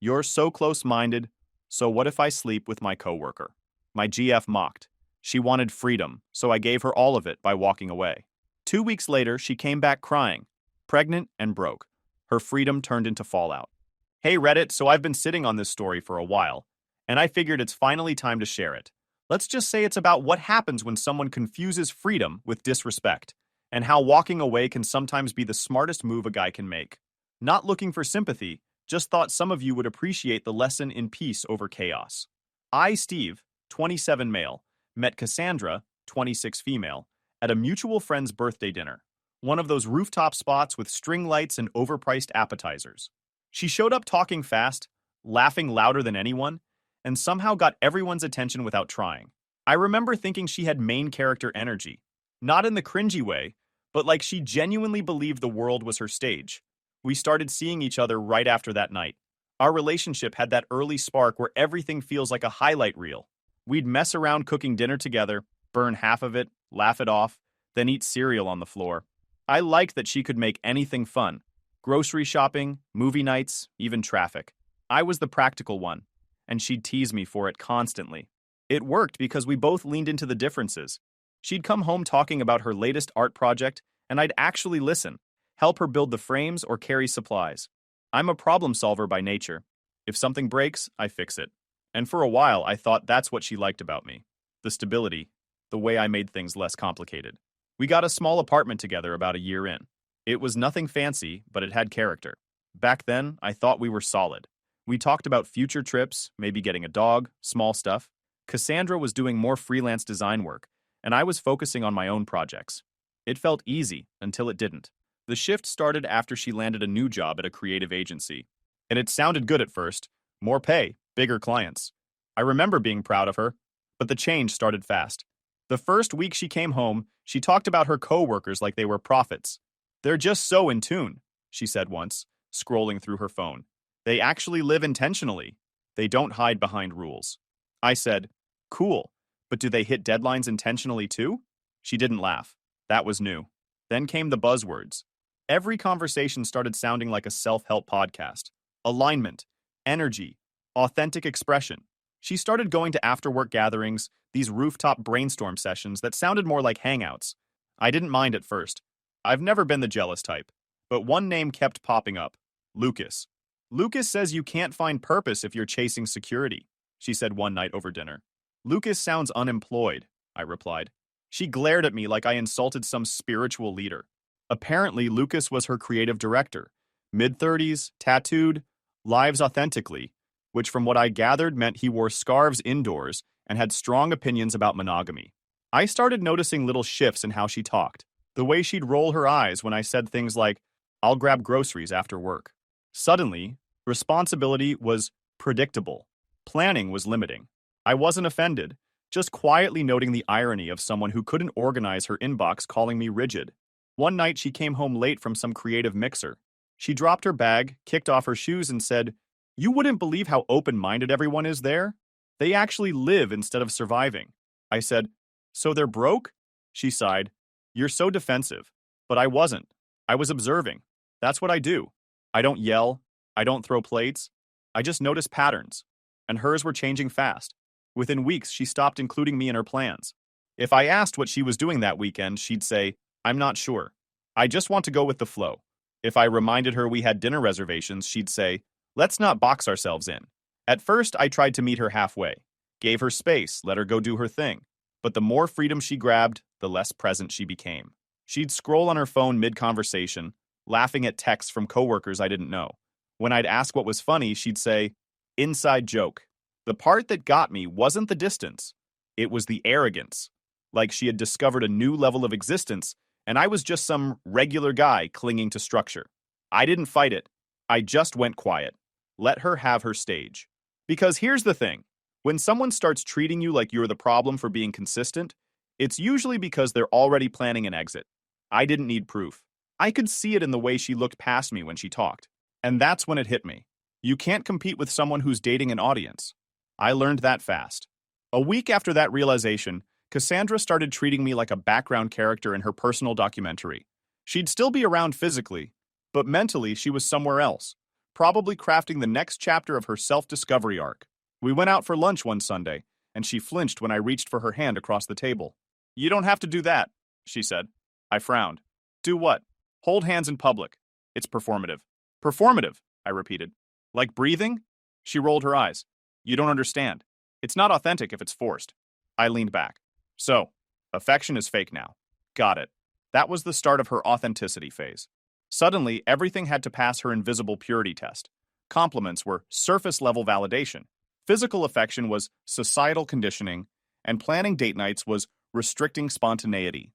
You're so close-minded, so what if I sleep with my coworker? My GF mocked. She wanted freedom, so I gave her all of it by walking away. 2 weeks later, she came back crying, pregnant and broke. Her freedom turned into fallout. Hey Reddit, so I've been sitting on this story for a while, and I figured it's finally time to share it. Let's just say it's about what happens when someone confuses freedom with disrespect, and how walking away can sometimes be the smartest move a guy can make. Not looking for sympathy, just thought some of you would appreciate the lesson in peace over chaos. I, Steve, 27 male, met Cassandra, 26 female, at a mutual friend's birthday dinner, one of those rooftop spots with string lights and overpriced appetizers. She showed up talking fast, laughing louder than anyone, and somehow got everyone's attention without trying. I remember thinking she had main character energy, not in the cringy way, but like she genuinely believed the world was her stage. We started seeing each other right after that night. Our relationship had that early spark where everything feels like a highlight reel. We'd mess around cooking dinner together, burn half of it, laugh it off, then eat cereal on the floor. I liked that she could make anything fun. Grocery shopping, movie nights, even traffic. I was the practical one, and she'd tease me for it constantly. It worked because we both leaned into the differences. She'd come home talking about her latest art project, and I'd actually listen, help her build the frames or carry supplies. I'm a problem solver by nature. If something breaks, I fix it. And for a while, I thought that's what she liked about me. The stability, the way I made things less complicated. We got a small apartment together about a year in. It was nothing fancy, but it had character. Back then, I thought we were solid. We talked about future trips, maybe getting a dog, small stuff. Cassandra was doing more freelance design work, and I was focusing on my own projects. It felt easy until it didn't. The shift started after she landed a new job at a creative agency. And it sounded good at first. More pay, bigger clients. I remember being proud of her, but the change started fast. The first week she came home, she talked about her coworkers like they were prophets. They're just so in tune, she said once, scrolling through her phone. They actually live intentionally. They don't hide behind rules. I said, cool, but do they hit deadlines intentionally too? She didn't laugh. That was new. Then came the buzzwords. Every conversation started sounding like a self-help podcast. Alignment, energy, authentic expression. She started going to after-work gatherings, these rooftop brainstorm sessions that sounded more like hangouts. I didn't mind at first. I've never been the jealous type. But one name kept popping up. Lucas. Lucas says you can't find purpose if you're chasing security, she said one night over dinner. Lucas sounds unemployed, I replied. She glared at me like I insulted some spiritual leader. Apparently, Lucas was her creative director. Mid-30s, tattooed, lives authentically, which from what I gathered meant he wore scarves indoors and had strong opinions about monogamy. I started noticing little shifts in how she talked. The way she'd roll her eyes when I said things like, I'll grab groceries after work. Suddenly, responsibility was predictable. Planning was limiting. I wasn't offended, just quietly noting the irony of someone who couldn't organize her inbox calling me rigid. One night she came home late from some creative mixer. She dropped her bag, kicked off her shoes, and said, You wouldn't believe how open-minded everyone is there. They actually live instead of surviving. I said, So they're broke? She sighed. You're so defensive. But I wasn't. I was observing. That's what I do. I don't yell. I don't throw plates. I just notice patterns. And hers were changing fast. Within weeks, she stopped including me in her plans. If I asked what she was doing that weekend, she'd say, I'm not sure. I just want to go with the flow. If I reminded her we had dinner reservations, she'd say, Let's not box ourselves in. At first, I tried to meet her halfway. Gave her space, let her go do her thing. But the more freedom she grabbed, the less present she became. She'd scroll on her phone mid-conversation, laughing at texts from coworkers I didn't know. When I'd ask what was funny, she'd say, Inside joke. The part that got me wasn't the distance. It was the arrogance. Like she had discovered a new level of existence, and I was just some regular guy clinging to structure. I didn't fight it. I just went quiet. Let her have her stage. Because here's the thing. When someone starts treating you like you're the problem for being consistent, it's usually because they're already planning an exit. I didn't need proof. I could see it in the way she looked past me when she talked. And that's when it hit me. You can't compete with someone who's dating an audience. I learned that fast. A week after that realization, Cassandra started treating me like a background character in her personal documentary. She'd still be around physically, but mentally she was somewhere else, probably crafting the next chapter of her self-discovery arc. We went out for lunch one Sunday, and she flinched when I reached for her hand across the table. "You don't have to do that," she said. I frowned. "Do what?" "Hold hands in public. It's performative." "Performative," I repeated. "Like breathing?" She rolled her eyes. "You don't understand. It's not authentic if it's forced." I leaned back. "So, affection is fake now." Got it. That was the start of her authenticity phase. Suddenly, everything had to pass her invisible purity test. Compliments were surface-level validation. Physical affection was societal conditioning, and planning date nights was restricting spontaneity.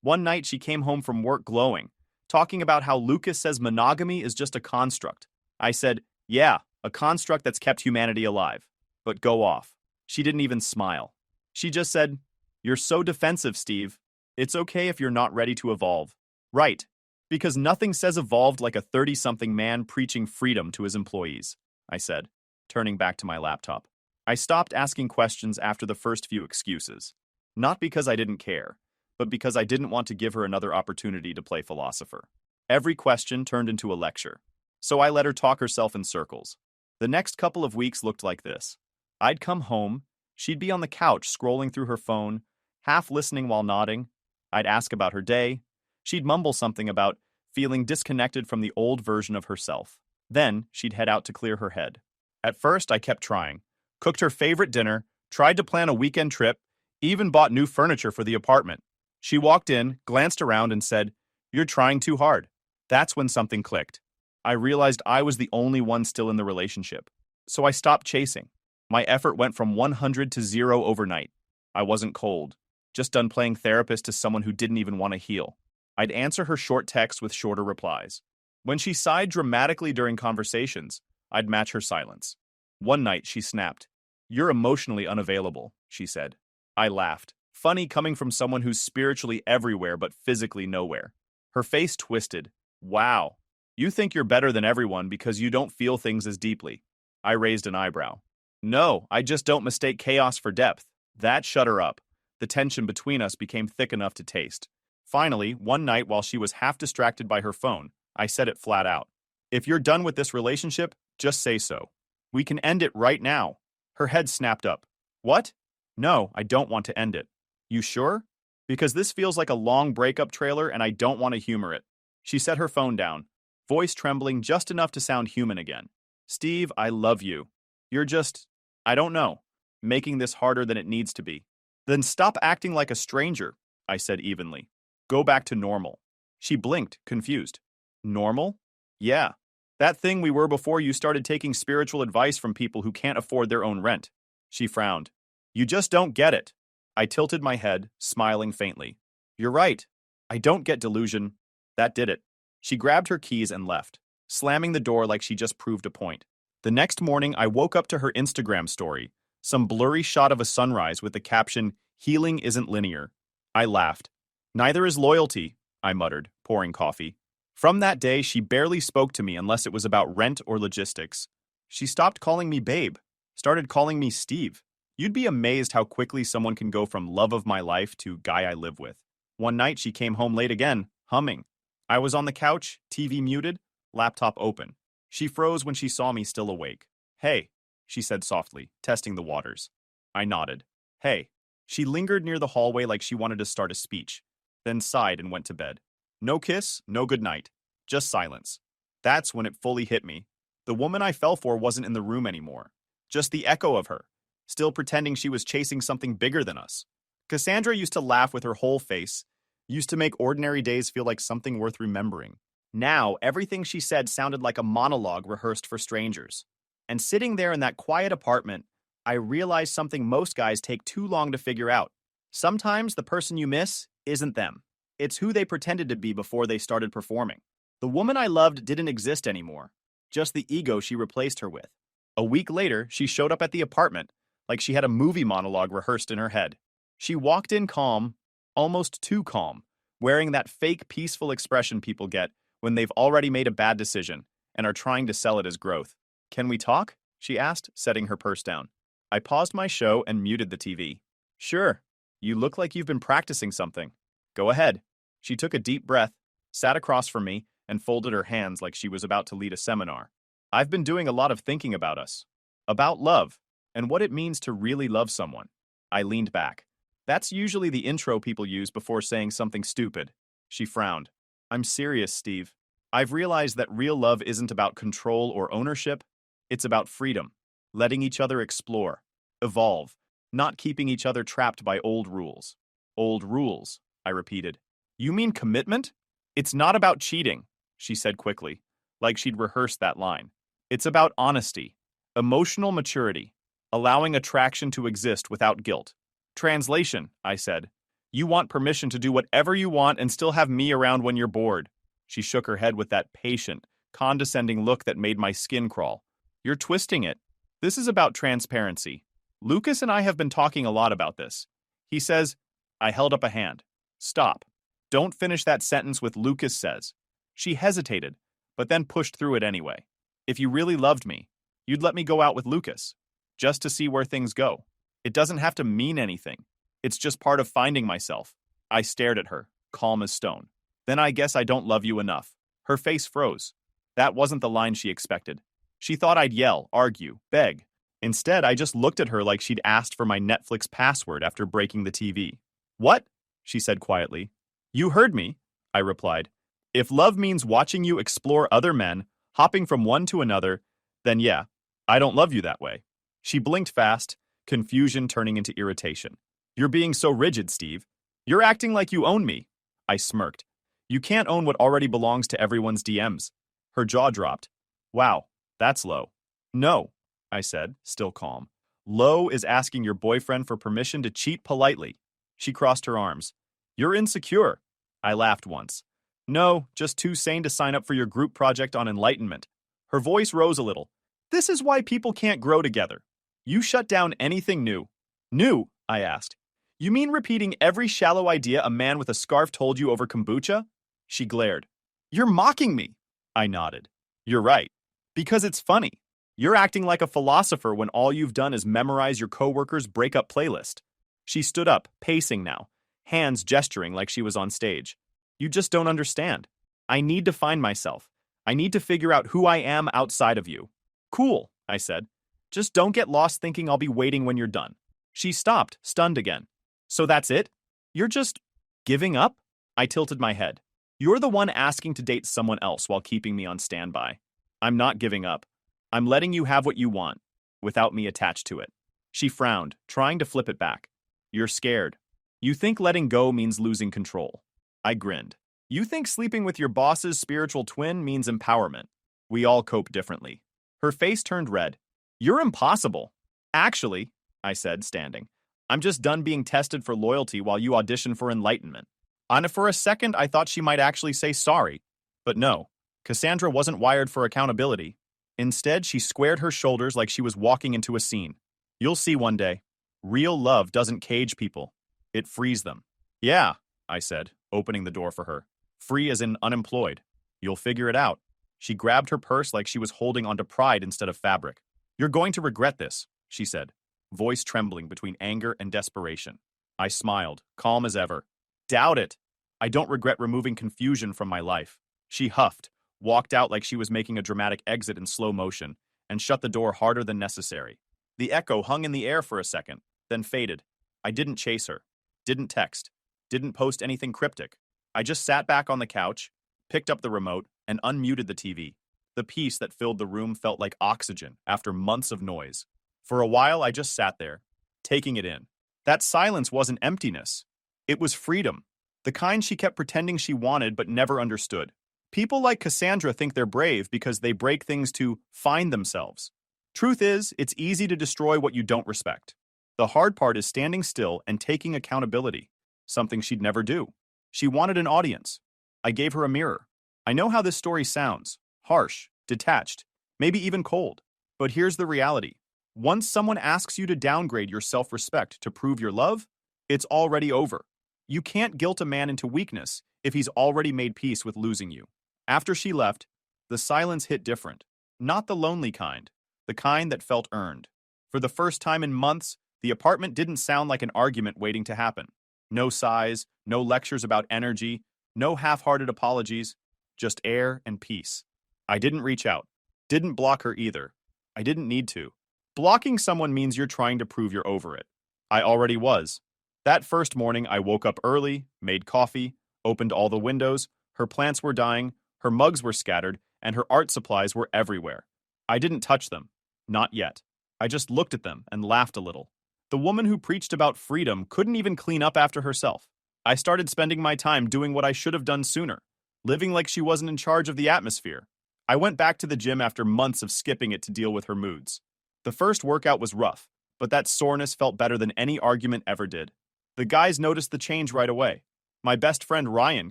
One night she came home from work glowing, talking about how Lucas says monogamy is just a construct. I said, "Yeah, a construct that's kept humanity alive." But go off. She didn't even smile. She just said, "You're so defensive, Steve. It's okay if you're not ready to evolve." Right. Because nothing says evolved like a 30-something man preaching freedom to his employees, I said, turning back to my laptop. I stopped asking questions after the first few excuses. Not because I didn't care, but because I didn't want to give her another opportunity to play philosopher. Every question turned into a lecture, so I let her talk herself in circles. The next couple of weeks looked like this. I'd come home, she'd be on the couch scrolling through her phone, half listening while nodding. I'd ask about her day. She'd mumble something about feeling disconnected from the old version of herself. Then she'd head out to clear her head. At first, I kept trying. Cooked her favorite dinner, tried to plan a weekend trip, even bought new furniture for the apartment. She walked in, glanced around, and said, "You're trying too hard." That's when something clicked. I realized I was the only one still in the relationship. So I stopped chasing. My effort went from 100 to 0 overnight. I wasn't cold, just done playing therapist to someone who didn't even want to heal. I'd answer her short texts with shorter replies. When she sighed dramatically during conversations, I'd match her silence. One night, she snapped. "You're emotionally unavailable," she said. I laughed. Funny coming from someone who's spiritually everywhere but physically nowhere. Her face twisted. "Wow. You think you're better than everyone because you don't feel things as deeply." I raised an eyebrow. "No, I just don't mistake chaos for depth." That shut her up. The tension between us became thick enough to taste. Finally, one night while she was half distracted by her phone, I said it flat out. "If you're done with this relationship, just say so. We can end it right now." Her head snapped up. "What?" "No, I don't want to end it." "You sure? Because this feels like a long breakup trailer and I don't want to humor it." She set her phone down, voice trembling just enough to sound human again. "Steve, I love you. You're just, I don't know, making this harder than it needs to be." "Then stop acting like a stranger," I said evenly. "Go back to normal." She blinked, confused. "Normal?" "Yeah. That thing we were before you started taking spiritual advice from people who can't afford their own rent." She frowned. "You just don't get it." I tilted my head, smiling faintly. "You're right. I don't get delusion." That did it. She grabbed her keys and left, slamming the door like she just proved a point. The next morning, I woke up to her Instagram story, some blurry shot of a sunrise with the caption, "Healing isn't linear." I laughed. "Neither is loyalty," I muttered, pouring coffee. From that day, she barely spoke to me unless it was about rent or logistics. She stopped calling me babe, started calling me Steve. You'd be amazed how quickly someone can go from love of my life to guy I live with. One night, she came home late again, humming. I was on the couch, TV muted, laptop open. She froze when she saw me still awake. "Hey," she said softly, testing the waters. I nodded. "Hey." She lingered near the hallway like she wanted to start a speech, then sighed and went to bed. No kiss, no goodnight, just silence. That's when it fully hit me. The woman I fell for wasn't in the room anymore. Just the echo of her, still pretending she was chasing something bigger than us. Cassandra used to laugh with her whole face, used to make ordinary days feel like something worth remembering. Now, everything she said sounded like a monologue rehearsed for strangers. And sitting there in that quiet apartment, I realized something most guys take too long to figure out. Sometimes the person you miss isn't them. It's who they pretended to be before they started performing. The woman I loved didn't exist anymore, just the ego she replaced her with. A week later, she showed up at the apartment, like she had a movie monologue rehearsed in her head. She walked in calm, almost too calm, wearing that fake peaceful expression people get when they've already made a bad decision and are trying to sell it as growth. "Can we talk?" she asked, setting her purse down. I paused my show and muted the TV. "Sure. You look like you've been practicing something. Go ahead." She took a deep breath, sat across from me, and folded her hands like she was about to lead a seminar. I've been doing a lot of thinking about us, about love, and what it means to really love someone. I leaned back. That's usually the intro people use before saying something stupid. She frowned. I'm serious, Steve. I've realized that real love isn't about control or ownership. It's about freedom, letting each other explore, evolve, not keeping each other trapped by old rules. Old rules, I repeated. You mean commitment? It's not about cheating, she said quickly, like she'd rehearsed that line. It's about honesty, emotional maturity, allowing attraction to exist without guilt. Translation, I said. You want permission to do whatever you want and still have me around when you're bored. She shook her head with that patient, condescending look that made my skin crawl. You're twisting it. This is about transparency. Lucas and I have been talking a lot about this. He says, I held up a hand. Stop. Don't finish that sentence with Lucas says. She hesitated, but then pushed through it anyway. If you really loved me, you'd let me go out with Lucas, just to see where things go. It doesn't have to mean anything. It's just part of finding myself. I stared at her, calm as stone. Then I guess I don't love you enough. Her face froze. That wasn't the line she expected. She thought I'd yell, argue, beg. Instead, I just looked at her like she'd asked for my Netflix password after breaking the TV. What? She said quietly. You heard me, I replied. If love means watching you explore other men, hopping from one to another, then yeah, I don't love you that way. She blinked fast, confusion turning into irritation. You're being so rigid, Steve. You're acting like you own me. I smirked. You can't own what already belongs to everyone's DMs. Her jaw dropped. Wow, that's low. No, I said, still calm. Low is asking your boyfriend for permission to cheat politely. She crossed her arms. You're insecure. I laughed once. No, just too sane to sign up for your group project on enlightenment. Her voice rose a little. This is why people can't grow together. You shut down anything new. New? I asked. You mean repeating every shallow idea a man with a scarf told you over kombucha? She glared. You're mocking me. I nodded. You're right. Because it's funny. You're acting like a philosopher when all you've done is memorize your coworker's breakup playlist. She stood up, pacing now, hands gesturing like she was on stage. You just don't understand. I need to find myself. I need to figure out who I am outside of you. Cool, I said. Just don't get lost thinking I'll be waiting when you're done. She stopped, stunned again. So that's it? You're just giving up? I tilted my head. You're the one asking to date someone else while keeping me on standby. I'm not giving up. I'm letting you have what you want, without me attached to it. She frowned, trying to flip it back. You're scared. You think letting go means losing control. I grinned. You think sleeping with your boss's spiritual twin means empowerment. We all cope differently. Her face turned red. You're impossible. Actually, I said, standing, I'm just done being tested for loyalty while you audition for enlightenment. And for a second, I thought she might actually say sorry. But no, Cassandra wasn't wired for accountability. Instead, she squared her shoulders like she was walking into a scene. You'll see one day. Real love doesn't cage people. It frees them. Yeah, I said, opening the door for her. Free as in unemployed. You'll figure it out. She grabbed her purse like she was holding onto pride instead of fabric. You're going to regret this, she said, voice trembling between anger and desperation. I smiled, calm as ever. Doubt it. I don't regret removing confusion from my life. She huffed, walked out like she was making a dramatic exit in slow motion, and shut the door harder than necessary. The echo hung in the air for a second, then faded. I didn't chase her, didn't text, didn't post anything cryptic. I just sat back on the couch, picked up the remote, and unmuted the TV. The peace that filled the room felt like oxygen after months of noise. For a while, I just sat there, taking it in. That silence wasn't emptiness. It was freedom, the kind she kept pretending she wanted but never understood. People like Cassandra think they're brave because they break things to find themselves. Truth is, it's easy to destroy what you don't respect. The hard part is standing still and taking accountability, something she'd never do. She wanted an audience. I gave her a mirror. I know how this story sounds. Harsh, detached, maybe even cold. But here's the reality. Once someone asks you to downgrade your self-respect to prove your love, it's already over. You can't guilt a man into weakness if he's already made peace with losing you. After she left, the silence hit different. Not the lonely kind, the kind that felt earned. For the first time in months, the apartment didn't sound like an argument waiting to happen. No sighs, no lectures about energy, no half-hearted apologies, just air and peace. I didn't reach out. Didn't block her either. I didn't need to. Blocking someone means you're trying to prove you're over it. I already was. That first morning, I woke up early, made coffee, opened all the windows, her plants were dying, her mugs were scattered, and her art supplies were everywhere. I didn't touch them. Not yet. I just looked at them and laughed a little. The woman who preached about freedom couldn't even clean up after herself. I started spending my time doing what I should have done sooner, living like she wasn't in charge of the atmosphere. I went back to the gym after months of skipping it to deal with her moods. The first workout was rough, but that soreness felt better than any argument ever did. The guys noticed the change right away. My best friend Ryan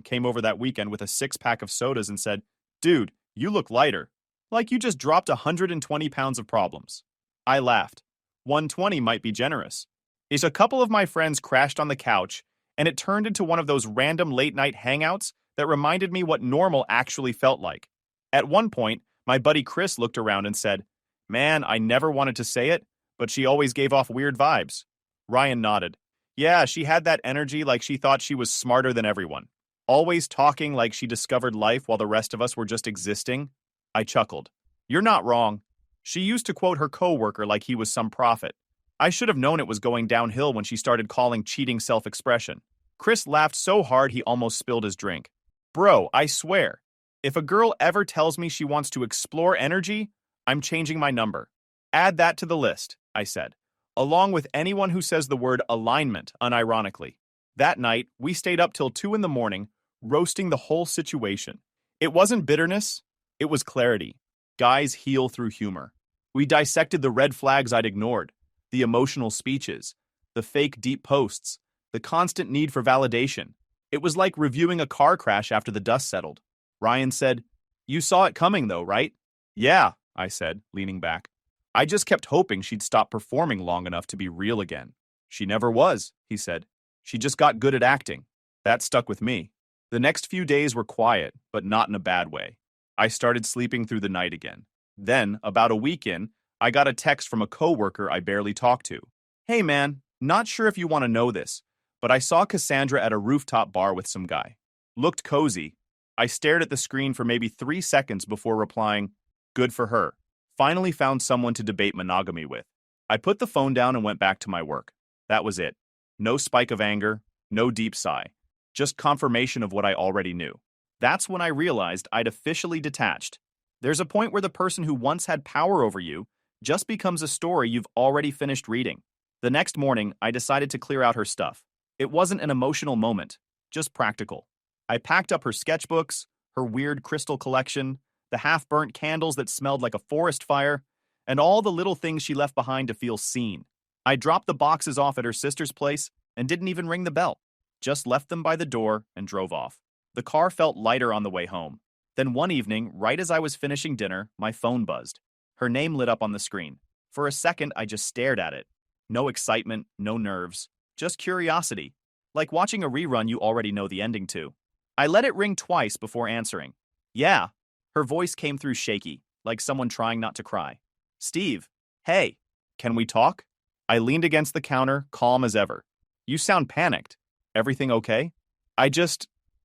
came over that weekend with a six-pack of sodas and said, "Dude, you look lighter. Like you just dropped 120 pounds of problems." I laughed. 120 might be generous. A couple of my friends crashed on the couch, and it turned into one of those random late-night hangouts that reminded me what normal actually felt like. At one point, my buddy Chris looked around and said, "Man, I never wanted to say it, but she always gave off weird vibes." Ryan nodded. "Yeah, she had that energy like she thought she was smarter than everyone. Always talking like she discovered life while the rest of us were just existing." I chuckled. "You're not wrong. She used to quote her coworker like he was some prophet. I should have known it was going downhill when she started calling cheating self-expression." Chris laughed so hard he almost spilled his drink. "Bro, I swear, if a girl ever tells me she wants to explore energy, I'm changing my number. Add that to the list," I said, along with anyone who says the word alignment unironically. That night, we stayed up till 2 in the morning, roasting the whole situation. It wasn't bitterness, it was clarity. Guys heal through humor. We dissected the red flags I'd ignored, the emotional speeches, the fake deep posts, the constant need for validation. It was like reviewing a car crash after the dust settled. Ryan said, "You saw it coming though, right?" "Yeah," I said, leaning back. "I just kept hoping she'd stop performing long enough to be real again." "She never was," he said. "She just got good at acting." That stuck with me. The next few days were quiet, but not in a bad way. I started sleeping through the night again. Then, about a week in, I got a text from a coworker I barely talked to. "Hey man, not sure if you want to know this, but I saw Cassandra at a rooftop bar with some guy. Looked cozy." I stared at the screen for maybe 3 seconds before replying, "Good for her. Finally found someone to debate monogamy with." I put the phone down and went back to my work. That was it. No spike of anger, no deep sigh. Just confirmation of what I already knew. That's when I realized I'd officially detached. There's a point where the person who once had power over you just becomes a story you've already finished reading. The next morning, I decided to clear out her stuff. It wasn't an emotional moment, just practical. I packed up her sketchbooks, her weird crystal collection, the half-burnt candles that smelled like a forest fire, and all the little things she left behind to feel seen. I dropped the boxes off at her sister's place and didn't even ring the bell. Just left them by the door and drove off. The car felt lighter on the way home. Then one evening, right as I was finishing dinner, my phone buzzed. Her name lit up on the screen. For a second, I just stared at it. No excitement, no nerves, just curiosity. Like watching a rerun you already know the ending to. I let it ring twice before answering. "Yeah." Her voice came through shaky, like someone trying not to cry. "Steve, hey, can we talk?" I leaned against the counter, calm as ever. "You sound panicked. Everything okay?"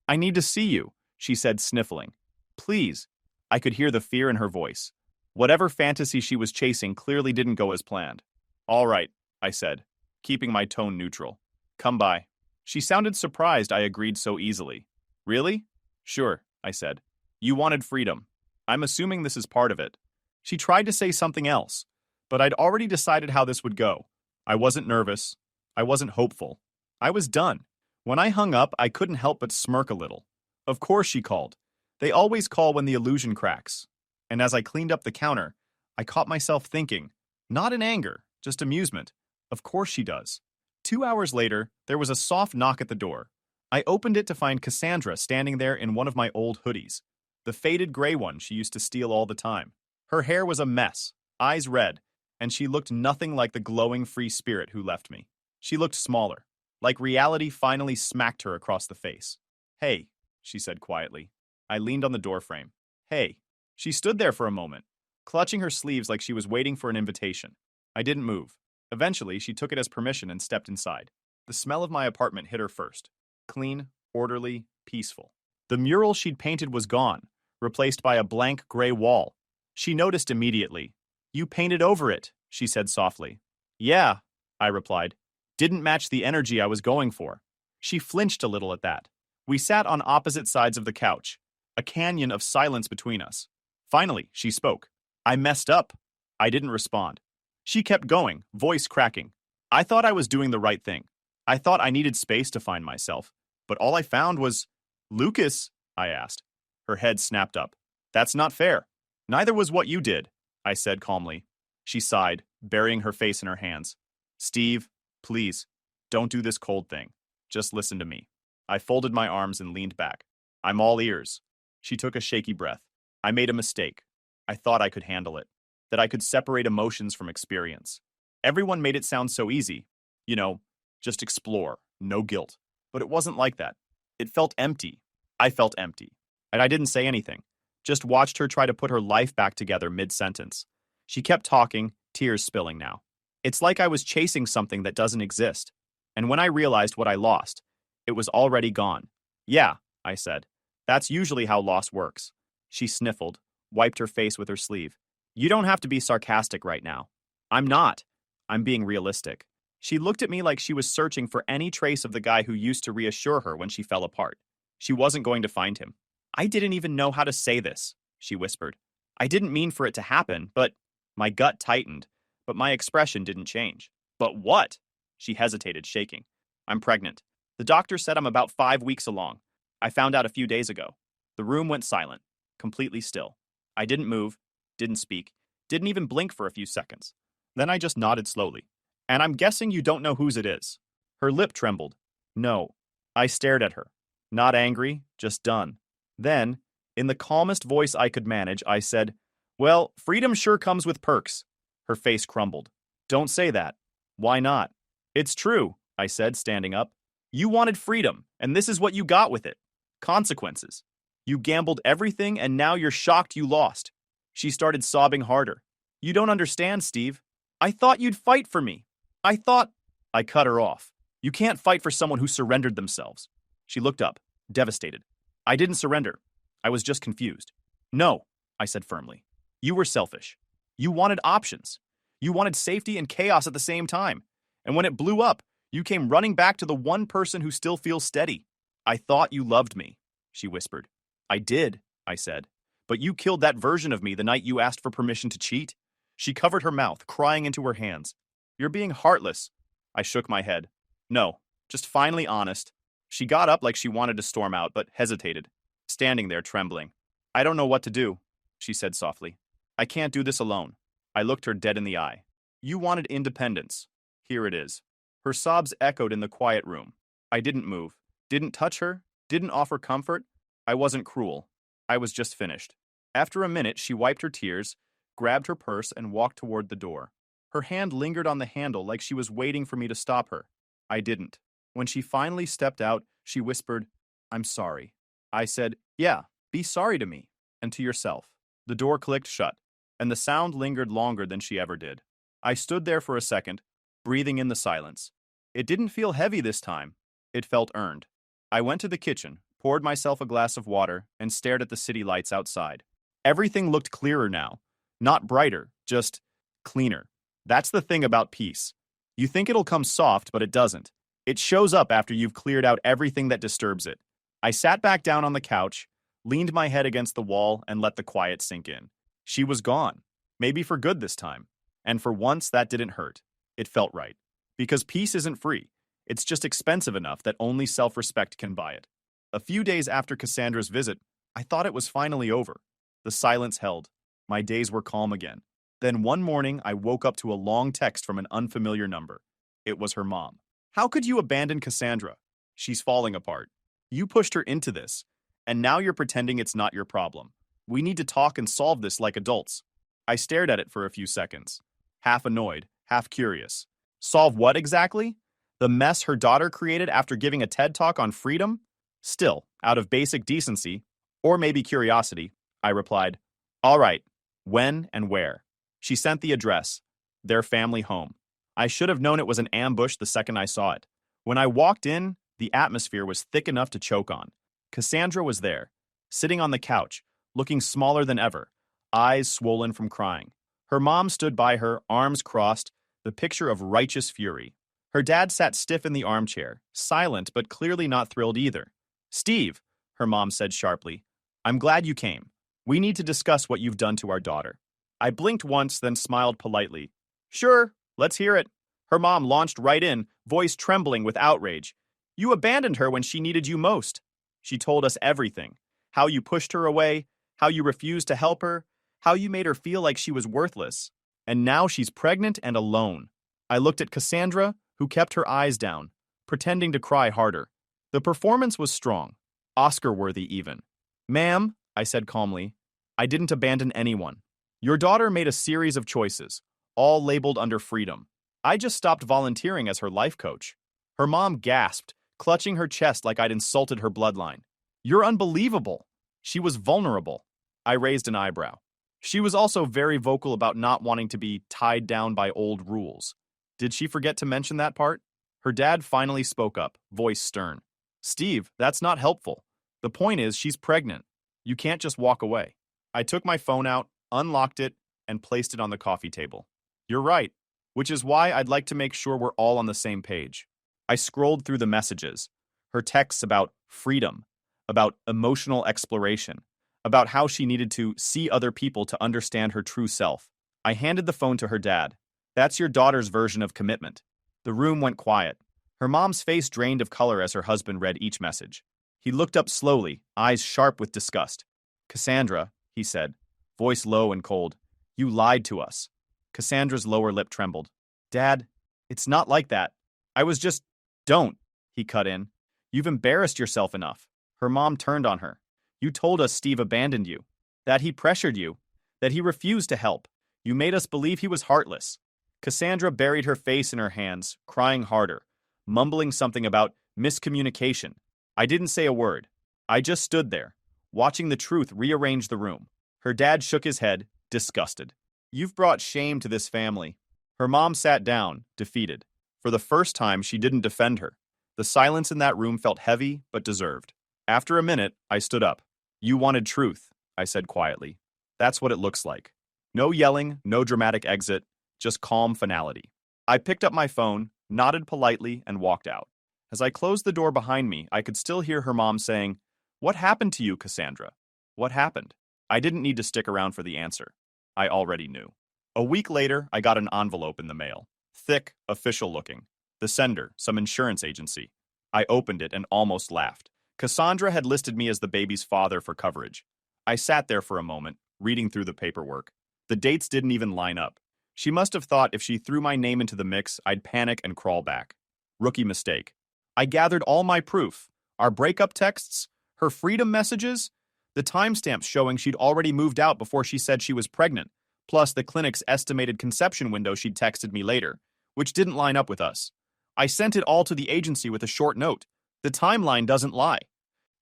I need to see you," she said, sniffling. "Please." I could hear the fear in her voice. Whatever fantasy she was chasing clearly didn't go as planned. "All right," I said, keeping my tone neutral. "Come by." She sounded surprised I agreed so easily. "Really?" "Sure," I said. "You wanted freedom. I'm assuming this is part of it." She tried to say something else, but I'd already decided how this would go. I wasn't nervous. I wasn't hopeful. I was done. When I hung up, I couldn't help but smirk a little. Of course she called. They always call when the illusion cracks. And as I cleaned up the counter, I caught myself thinking, not in anger, just amusement. Of course she does. 2 hours later, there was a soft knock at the door. I opened it to find Cassandra standing there in one of my old hoodies, the faded gray one she used to steal all the time. Her hair was a mess, eyes red, and she looked nothing like the glowing free spirit who left me. She looked smaller, like reality finally smacked her across the face. "Hey," she said quietly. I leaned on the doorframe. "Hey." She stood there for a moment, clutching her sleeves like she was waiting for an invitation. I didn't move. Eventually, she took it as permission and stepped inside. The smell of my apartment hit her first. Clean, orderly, peaceful. The mural she'd painted was gone, replaced by a blank gray wall. She noticed immediately. You painted over it, she said softly. Yeah, I replied. Didn't match the energy I was going for. She flinched a little at that. We sat on opposite sides of the couch, a canyon of silence between us. Finally, she spoke. I messed up. I didn't respond. She kept going, voice cracking. I thought I was doing the right thing. I thought I needed space to find myself. But all I found was, Lucas, I asked. Her head snapped up. That's not fair. Neither was what you did, I said calmly. She sighed, burying her face in her hands. Steve, please, don't do this cold thing. Just listen to me. I folded my arms and leaned back. I'm all ears. She took a shaky breath. I made a mistake. I thought I could handle it, that I could separate emotions from experience. Everyone made it sound so easy. You know, just explore, no guilt. But it wasn't like that. It felt empty. I felt empty. And I didn't say anything. Just watched her try to put her life back together mid-sentence. She kept talking, tears spilling now. It's like I was chasing something that doesn't exist. And when I realized what I lost, it was already gone. Yeah, I said. That's usually how loss works. She sniffled, wiped her face with her sleeve. You don't have to be sarcastic right now. I'm not. I'm being realistic. She looked at me like she was searching for any trace of the guy who used to reassure her when she fell apart. She wasn't going to find him. I didn't even know how to say this, she whispered. I didn't mean for it to happen, but my gut tightened, but my expression didn't change. But what? She hesitated, shaking. I'm pregnant. The doctor said I'm about 5 weeks along. I found out a few days ago. The room went silent, completely still. I didn't move, didn't speak, didn't even blink for a few seconds. Then I just nodded slowly. And I'm guessing you don't know whose it is. Her lip trembled. No. I stared at her. Not angry, just done. Then, in the calmest voice I could manage, I said, Well, freedom sure comes with perks. Her face crumbled. Don't say that. Why not? It's true, I said, standing up. You wanted freedom, and this is what you got with it. Consequences. You gambled everything, and now you're shocked you lost. She started sobbing harder. You don't understand, Steve. I thought you'd fight for me. I cut her off. You can't fight for someone who surrendered themselves. She looked up, devastated. I didn't surrender. I was just confused. No, I said firmly. You were selfish. You wanted options. You wanted safety and chaos at the same time. And when it blew up, you came running back to the one person who still feels steady. I thought you loved me, she whispered. I did, I said. But you killed that version of me the night you asked for permission to cheat. She covered her mouth, crying into her hands. You're being heartless. I shook my head. No, just finally honest. She got up like she wanted to storm out, but hesitated, standing there trembling. I don't know what to do, she said softly. I can't do this alone. I looked her dead in the eye. You wanted independence. Here it is. Her sobs echoed in the quiet room. I didn't move, didn't touch her, didn't offer comfort. I wasn't cruel. I was just finished. After a minute, she wiped her tears, grabbed her purse, and walked toward the door. Her hand lingered on the handle like she was waiting for me to stop her. I didn't. When she finally stepped out, she whispered, I'm sorry. I said, Yeah, be sorry to me, and to yourself. The door clicked shut, and the sound lingered longer than she ever did. I stood there for a second, breathing in the silence. It didn't feel heavy this time. It felt earned. I went to the kitchen, poured myself a glass of water, and stared at the city lights outside. Everything looked clearer now. Not brighter, just cleaner. That's the thing about peace. You think it'll come soft, but it doesn't. It shows up after you've cleared out everything that disturbs it. I sat back down on the couch, leaned my head against the wall, and let the quiet sink in. She was gone. Maybe for good this time. And for once, that didn't hurt. It felt right. Because peace isn't free. It's just expensive enough that only self-respect can buy it. A few days after Cassandra's visit, I thought it was finally over. The silence held. My days were calm again. Then one morning, I woke up to a long text from an unfamiliar number. It was her mom. How could you abandon Cassandra? She's falling apart. You pushed her into this, and now you're pretending it's not your problem. We need to talk and solve this like adults. I stared at it for a few seconds, half annoyed, half curious. Solve what exactly? The mess her daughter created after giving a TED Talk on freedom? Still, out of basic decency, or maybe curiosity, I replied, All right, when and where? She sent the address, their family home. I should have known it was an ambush the second I saw it. When I walked in, the atmosphere was thick enough to choke on. Cassandra was there, sitting on the couch, looking smaller than ever, eyes swollen from crying. Her mom stood by her, arms crossed, the picture of righteous fury. Her dad sat stiff in the armchair, silent but clearly not thrilled either. "Steve," her mom said sharply, "I'm glad you came. We need to discuss what you've done to our daughter." I blinked once, then smiled politely. "Sure, let's hear it." Her mom launched right in, voice trembling with outrage. "You abandoned her when she needed you most." She told us everything. How you pushed her away, how you refused to help her, how you made her feel like she was worthless. And now she's pregnant and alone. I looked at Cassandra, who kept her eyes down, pretending to cry harder. The performance was strong, Oscar-worthy even. "Ma'am," I said calmly, "I didn't abandon anyone. Your daughter made a series of choices, all labeled under freedom. I just stopped volunteering as her life coach." Her mom gasped, clutching her chest like I'd insulted her bloodline. "You're unbelievable." She was vulnerable. I raised an eyebrow. She was also very vocal about not wanting to be tied down by old rules. Did she forget to mention that part? Her dad finally spoke up, voice stern. "Steve, that's not helpful. The point is, she's pregnant. You can't just walk away." I took my phone out, unlocked it, and placed it on the coffee table. "You're right, which is why I'd like to make sure we're all on the same page." I scrolled through the messages, her texts about freedom, about emotional exploration, about how she needed to see other people to understand her true self. I handed the phone to her dad. "That's your daughter's version of commitment." The room went quiet. Her mom's face drained of color as her husband read each message. He looked up slowly, eyes sharp with disgust. "Cassandra," he said, voice low and cold, "you lied to us." Cassandra's lower lip trembled. "Dad, it's not like that. I was just—" "Don't," he cut in. "You've embarrassed yourself enough." Her mom turned on her. "You told us Steve abandoned you, that he pressured you, that he refused to help. You made us believe he was heartless." Cassandra buried her face in her hands, crying harder, mumbling something about miscommunication. I didn't say a word. I just stood there, watching the truth rearrange the room. Her dad shook his head, disgusted. "You've brought shame to this family." Her mom sat down, defeated. For the first time, she didn't defend her. The silence in that room felt heavy, but deserved. After a minute, I stood up. "You wanted truth," I said quietly. "That's what it looks like. No yelling, no dramatic exit, just calm finality." I picked up my phone, nodded politely, and walked out. As I closed the door behind me, I could still hear her mom saying, "What happened to you, Cassandra? What happened?" I didn't need to stick around for the answer. I already knew. A week later, I got an envelope in the mail. Thick, official looking. The sender, some insurance agency. I opened it and almost laughed. Cassandra had listed me as the baby's father for coverage. I sat there for a moment, reading through the paperwork. The dates didn't even line up. She must have thought if she threw my name into the mix, I'd panic and crawl back. Rookie mistake. I gathered all my proof. Our breakup texts, her freedom messages, the timestamps showing she'd already moved out before she said she was pregnant, plus the clinic's estimated conception window she'd texted me later, which didn't line up with us. I sent it all to the agency with a short note. The timeline doesn't lie.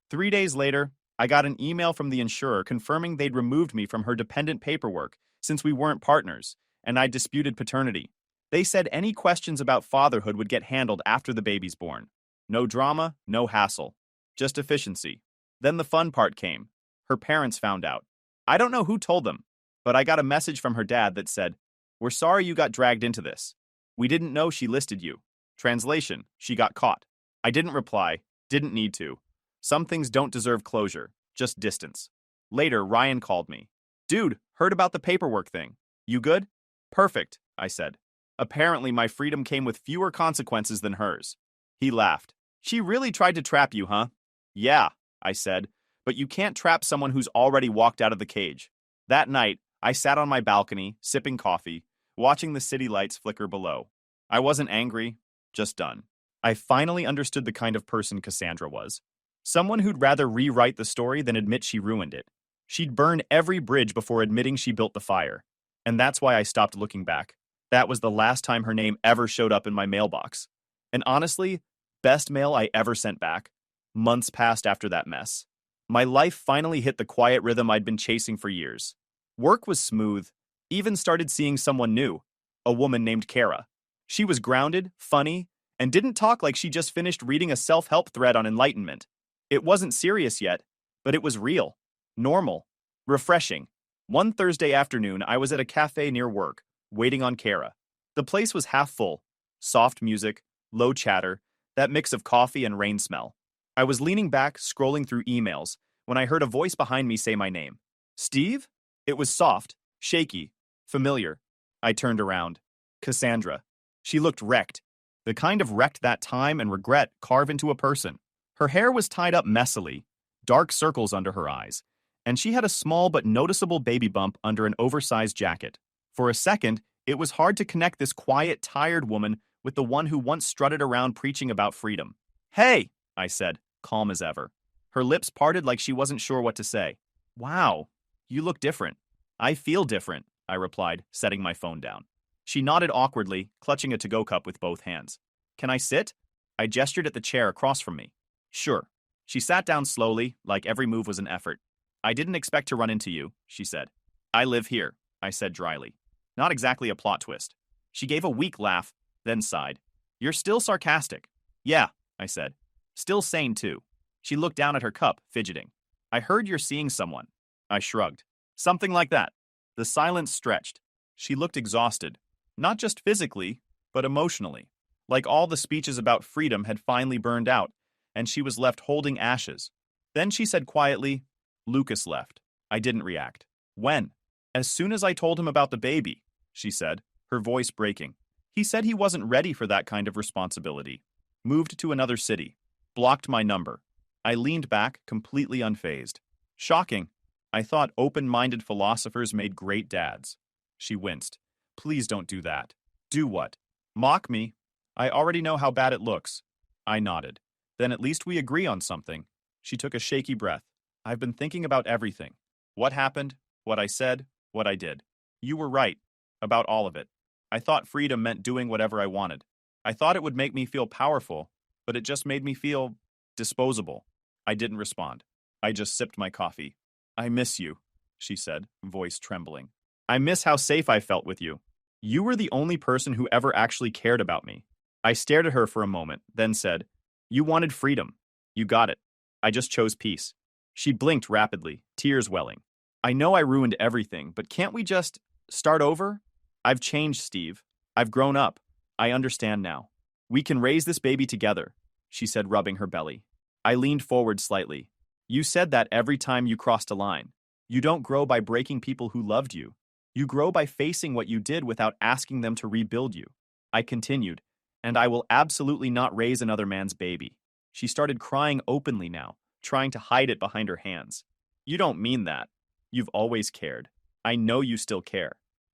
3 days later, I got an email from the insurer confirming they'd removed me from her dependent paperwork since we weren't partners, and I disputed paternity. They said any questions about fatherhood would get handled after the baby's born. No drama, no hassle. Just efficiency. Then the fun part came. Her parents found out. I don't know who told them, but I got a message from her dad that said, "We're sorry you got dragged into this. We didn't know she listed you." Translation, she got caught. I didn't reply, didn't need to. Some things don't deserve closure, just distance. Later, Ryan called me. "Dude, heard about the paperwork thing. You good?" "Perfect," I said. Apparently, my freedom came with fewer consequences than hers. He laughed. "She really tried to trap you, huh?" "Yeah," I said, "but you can't trap someone who's already walked out of the cage." That night, I sat on my balcony, sipping coffee, watching the city lights flicker below. I wasn't angry, just done. I finally understood the kind of person Cassandra was. Someone who'd rather rewrite the story than admit she ruined it. She'd burn every bridge before admitting she built the fire. And that's why I stopped looking back. That was the last time her name ever showed up in my mailbox. And honestly, best mail I ever sent back. Months passed after that mess. My life finally hit the quiet rhythm I'd been chasing for years. Work was smooth. Even started seeing someone new. A woman named Kara. She was grounded, funny, and didn't talk like she just finished reading a self-help thread on enlightenment. It wasn't serious yet, but it was real, normal, refreshing. One Thursday afternoon, I was at a cafe near work, waiting on Kara. The place was half full. Soft music, low chatter, that mix of coffee and rain smell. I was leaning back, scrolling through emails, when I heard a voice behind me say my name. Steve? It was soft, shaky, familiar. I turned around. Cassandra. She looked wrecked. The kind of wrecked that time and regret carve into a person. Her hair was tied up messily, dark circles under her eyes, and she had a small but noticeable baby bump under an oversized jacket. For a second, it was hard to connect this quiet, tired woman with the one who once strutted around preaching about freedom. Hey, I said, calm as ever. Her lips parted like she wasn't sure what to say. Wow, you look different. I feel different, I replied, setting my phone down. She nodded awkwardly, clutching a to-go cup with both hands. Can I sit? I gestured at the chair across from me. Sure. She sat down slowly, like every move was an effort. I didn't expect to run into you, she said. I live here, I said dryly. Not exactly a plot twist. She gave a weak laugh, then sighed. You're still sarcastic. Yeah, I said. Still sane, too. She looked down at her cup, fidgeting. I heard you're seeing someone. I shrugged. Something like that. The silence stretched. She looked exhausted. Not just physically, but emotionally. Like all the speeches about freedom had finally burned out, and she was left holding ashes. Then she said quietly, Lucas left. I didn't react. When? As soon as I told him about the baby, she said, her voice breaking. He said he wasn't ready for that kind of responsibility. Moved to another city. Blocked my number. I leaned back, completely unfazed. Shocking. I thought open-minded philosophers made great dads. She winced. Please don't do that. Do what? Mock me? I already know how bad it looks. I nodded. Then at least we agree on something. She took a shaky breath. I've been thinking about everything. What happened, what I said, what I did. You were right. About all of it. I thought freedom meant doing whatever I wanted. I thought it would make me feel powerful, but it just made me feel disposable. I didn't respond. I just sipped my coffee. I miss you, she said, voice trembling. I miss how safe I felt with you. You were the only person who ever actually cared about me. I stared at her for a moment, then said, You wanted freedom. You got it. I just chose peace. She blinked rapidly, tears welling. I know I ruined everything, but can't we just start over? I've changed, Steve. I've grown up. I understand now. We can raise this baby together, she said, rubbing her belly. I leaned forward slightly. You said that every time you crossed a line. You don't grow by breaking people who loved you. You grow by facing what you did without asking them to rebuild you. I continued, and I will absolutely not raise another man's baby. She started crying openly now, trying to hide it behind her hands. You don't mean that. You've always cared. I know you still care.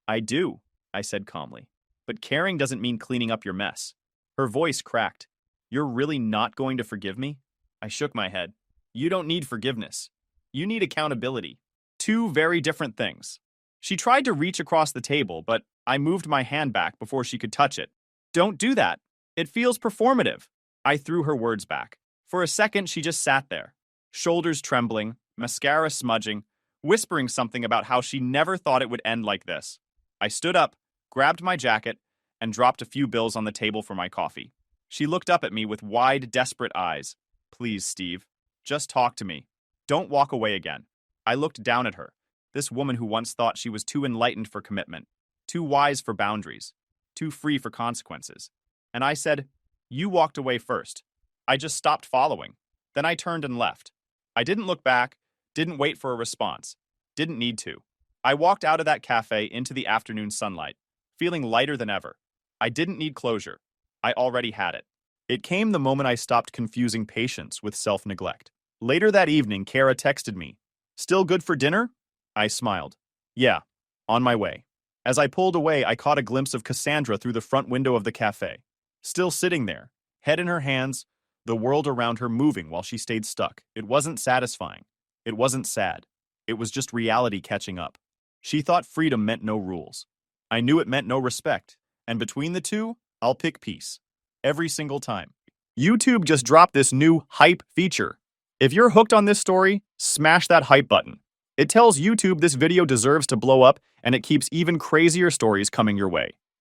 I do, I said calmly. But caring doesn't mean cleaning up your mess. Her voice cracked. You're really not going to forgive me? I shook my head. You don't need forgiveness. You need accountability. Two very different things. She tried to reach across the table, but I moved my hand back before she could touch it. Don't do that. It feels performative. I threw her words back. For a second, she just sat there, shoulders trembling, mascara smudging, whispering something about how she never thought it would end like this. I stood up, grabbed my jacket, and dropped a few bills on the table for my coffee. She looked up at me with wide, desperate eyes. Please, Steve, just talk to me. Don't walk away again. I looked down at her, this woman who once thought she was too enlightened for commitment, too wise for boundaries, too free for consequences. And I said, You walked away first. I just stopped following. Then I turned and left. I didn't look back, didn't wait for a response, didn't need to. I walked out of that cafe into the afternoon sunlight, feeling lighter than ever. I didn't need closure. I already had it. It came the moment I stopped confusing patience with self-neglect. Later that evening, Kara texted me. Still good for dinner? I smiled. Yeah, on my way. As I pulled away, I caught a glimpse of Cassandra through the front window of the cafe. Still sitting there, head in her hands, the world around her moving while she stayed stuck. It wasn't satisfying. It wasn't sad. It was just reality catching up. She thought freedom meant no rules. I knew it meant no respect. And between the two, I'll pick peace. Every single time. YouTube just dropped this new hype feature. If you're hooked on this story, smash that hype button. It tells YouTube this video deserves to blow up, and it keeps even crazier stories coming your way.